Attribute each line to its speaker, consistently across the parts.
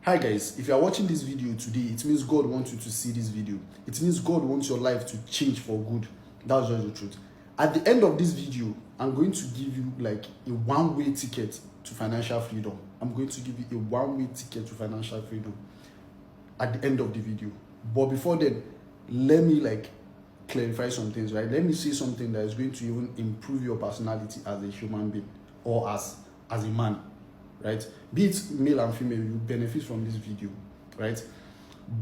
Speaker 1: Hi guys, if you are watching this video today, it means God wants you to see this video. It means God wants your life to change for good. That's just the truth. At the end of this video, I'm going to give you like a one-way ticket to financial freedom. I'm going to give you a one-way ticket to financial freedom at the end of the video. But before then, let me clarify some things, right? Let me say something that is going to even improve your personality as a human being or as a man, right? Be it male and female, you benefit from this video, right?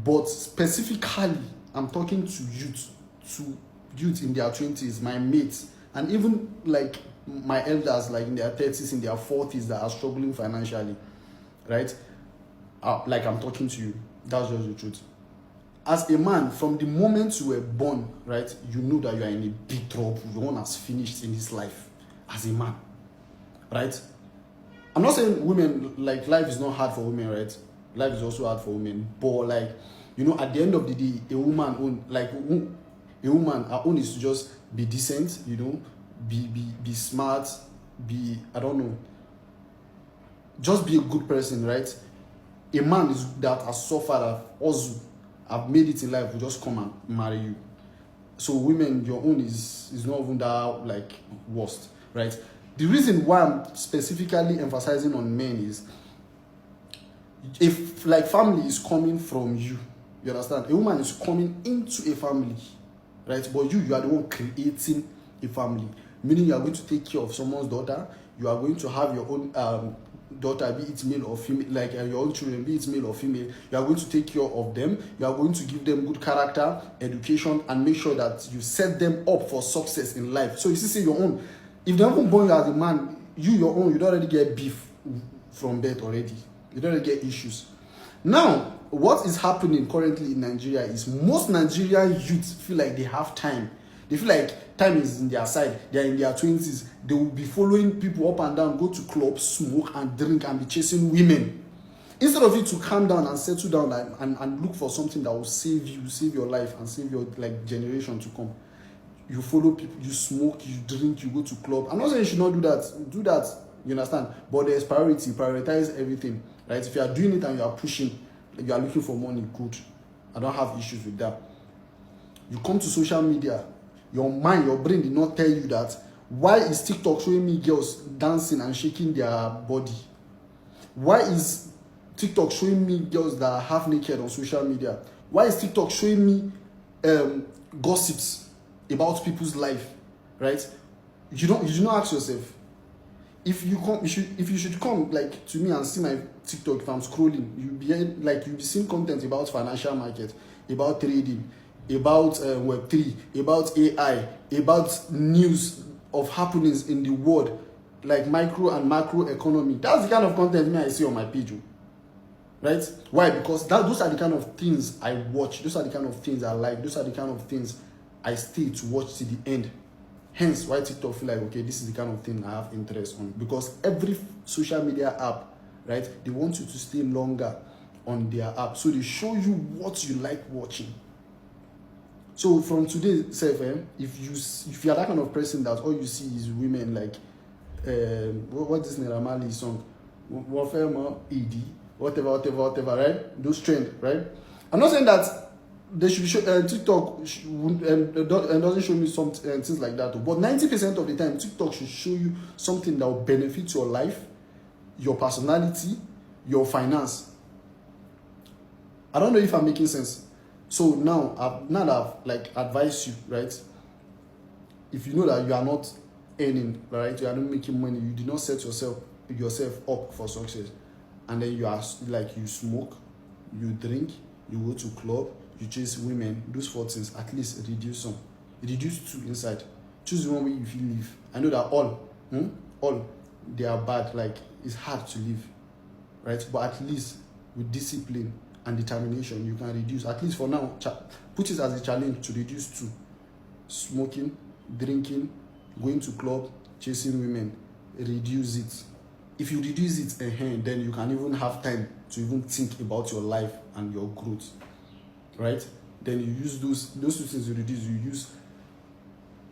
Speaker 1: But specifically, I'm talking to youth in their 20s, my mates, and even like my elders, like in their 30s, in their 40s, that are struggling financially, right? Like I'm talking to you. That's just the truth. As a man, from the moment you were born, right, you know that you are in a big trouble. Your one has finished in this life as a man, right? I'm not saying women, like, life is not hard for women, right? Life is also hard for women. But, like, you know, at the end of the day, a woman, her own is to just be decent, you know, be smart, I don't know, just be a good person, right? A man that has suffered, have made it in life, will just come and marry you. So women, your own is not even that, like, worst, right? The reason why I'm specifically emphasizing on men is, if like family is coming from you understand? A woman is coming into a family, right? But you are the one creating a family, meaning you are going to take care of someone's daughter. You are going to have your own daughter, be it male or female, like your own children, be it male or female. You are going to take care of them. You are going to give them good character, education, and make sure that you set them up for success in life. So you see, your own, if they haven't born you as a man, your own, you don't already get beef from birth already. You don't already get issues. Now, what is happening currently in Nigeria is most Nigerian youths feel like they have time. They feel like time is in their side. They are in their 20s. They will be following people up and down, go to clubs, smoke and drink, and be chasing women. Instead of you to calm down and settle down and look for something that will save you, save your life, and save your generation to come. You follow people, you smoke, you drink, you go to club. I'm not saying you should not do that. Do that, you understand? But there's priority. Prioritize everything, right? If you are doing it and you are pushing, you are looking for money, good. I don't have issues with that. You come to social media, your mind, your brain did not tell you that. Why is TikTok showing me girls dancing and shaking their body? Why is TikTok showing me girls that are half naked on social media? Why is TikTok showing me gossips about people's life, right? You do not ask yourself, if you should come like to me and see my TikTok. If I'm scrolling, you'll be seeing content about financial market, about trading, about Web3, about AI, about news of happenings in the world, like micro and macro economy. That's the kind of content I see on my page, right? Why? Because those are the kind of things I watch. Those are the kind of things I like. Those are the kind of things I stay to watch to the end. Hence why TikTok feel like, okay, this is the kind of thing I have interest on. Because every social media app, right, they want you to stay longer on their app. So they show you what you like watching. So from today, if you are that kind of person that all you see is women, like what is Neramali song? Warfare ED, whatever, right? Those trend, right? I'm not saying that they should show TikTok doesn't show me some things like that, but 90% of the time TikTok should show you something that will benefit your life, your personality, your finance. I don't know if I'm making sense. So now that I've like advised you, right? If you know that you are not earning, right, you are not making money, you do not set yourself up for success, and then you are like, you smoke, you drink, you go to club, you chase women, those 4 things, at least reduce some. Reduce 2 inside. Choose one way you feel live. I know that all they are bad, like it's hard to live, right? But at least with discipline and determination, you can reduce. At least for now, put it as a challenge to reduce 2. Smoking, drinking, going to club, chasing women. Reduce it. If you reduce it, then you can even have time to even think about your life and your growth. Right? Then you use those 2 things you reduce, you use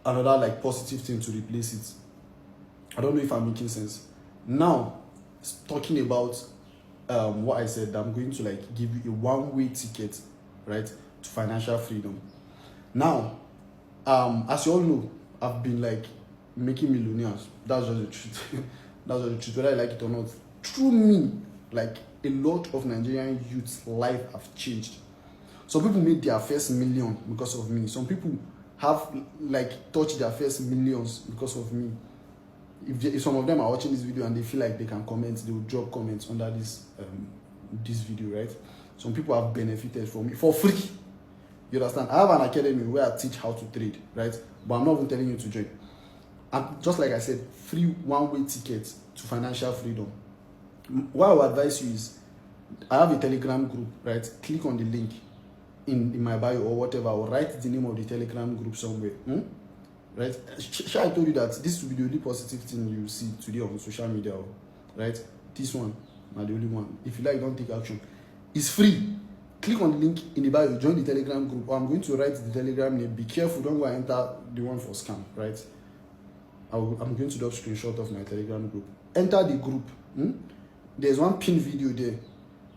Speaker 1: another like positive thing to replace it. I don't know if I'm making sense. Now, talking about what I said, I'm going to like give you a one-way ticket, right, to financial freedom. Now, as you all know, I've been like making millionaires. That's just the truth. That's just the truth, whether I like it or not. Through me, like a lot of Nigerian youth's life have changed. Some people made their first million because of me. Some people have like touched their first millions because of me. If some of them are watching this video and they feel like they can comment, they will drop comments under this video, right? Some people have benefited from it for free. You understand? I have an academy where I teach how to trade, right? But I'm not even telling you to join. And just like I said, free one-way ticket to financial freedom. What I would advise you is, I have a Telegram group, right? Click on the link in my bio or whatever, or write the name of the Telegram group somewhere. Right? I told you that this will be the only positive thing you see today on social media, right? This one, not the only one. If you like, don't take action. It's free. Click on the link in the bio, join the Telegram group. Or I'm going to write the Telegram name. Be careful, don't go and enter the one for scam, right? I'm going to do a screenshot of my Telegram group. Enter the group. There's one pin video there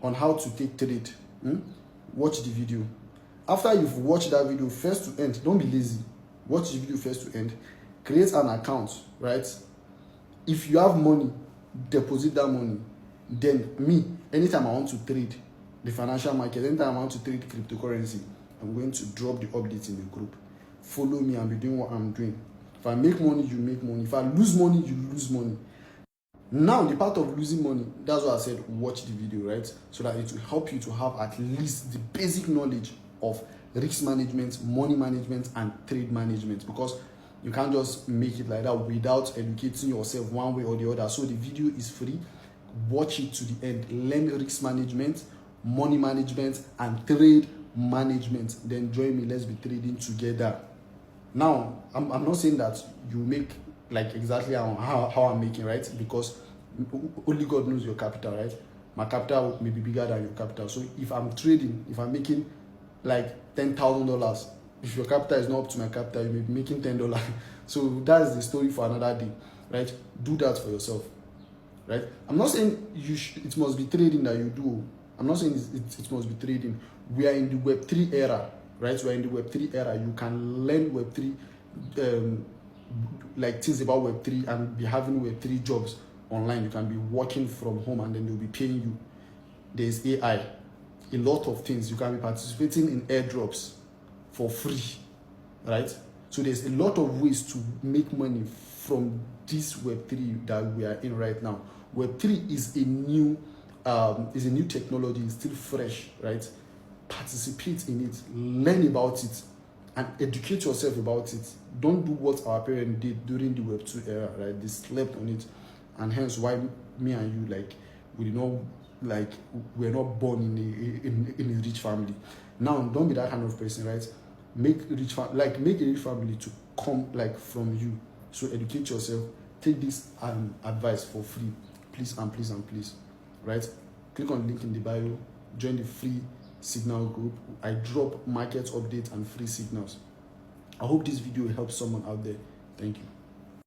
Speaker 1: on how to take trade. Watch the video. After you've watched that video, first to end, don't be lazy. Watch the video first to end. Create an account, right? If you have money, deposit that money. Then me, anytime I want to trade the financial market, anytime I want to trade cryptocurrency, I'm going to drop the updates in the group. Follow me and be doing what I'm doing. If I make money, you make money. If I lose money, you lose money. Now, the part of losing money, that's why I said watch the video, right? So that it will help you to have at least the basic knowledge of risk management, money management, and trade management, because you can't just make it like that without educating yourself one way or the other. So the video is free. Watch it to the end. Learn risk management, money management, and trade management. Then join me. Let's be trading together. Now, I'm not saying that you make like exactly how I'm making, right? Because only God knows your capital, right? My capital may be bigger than your capital. So if I'm trading, if I'm making like $10,000, if your capital is not up to my capital, you may be making $10. So that's the story for another day, right? Do that for yourself, right? I'm not saying it must be trading that you do. I'm not saying it must be trading. We are in the Web3 era, right? We're in the Web3 era. You can learn Web3, like things about Web3, and be having Web3 jobs online. You can be working from home and then they'll be paying you. There's AI, a lot of things. You can be participating in airdrops for free, right? So there's a lot of ways to make money from this Web3 that we are in right now. Web3 is a new technology. It's still fresh, right? Participate in it, learn about it, and educate yourself about it. Don't do what our parents did during the Web2 era, right? They slept on it, and hence why me and you, like, we're not born in a rich family. Now, don't be that kind of person, right? Make a rich family to come like from you. So educate yourself. Take this advice for free, please and please and please, right? Click on the link in the bio. Join the free signal group. I drop market updates and free signals. I hope this video helps someone out there. Thank you.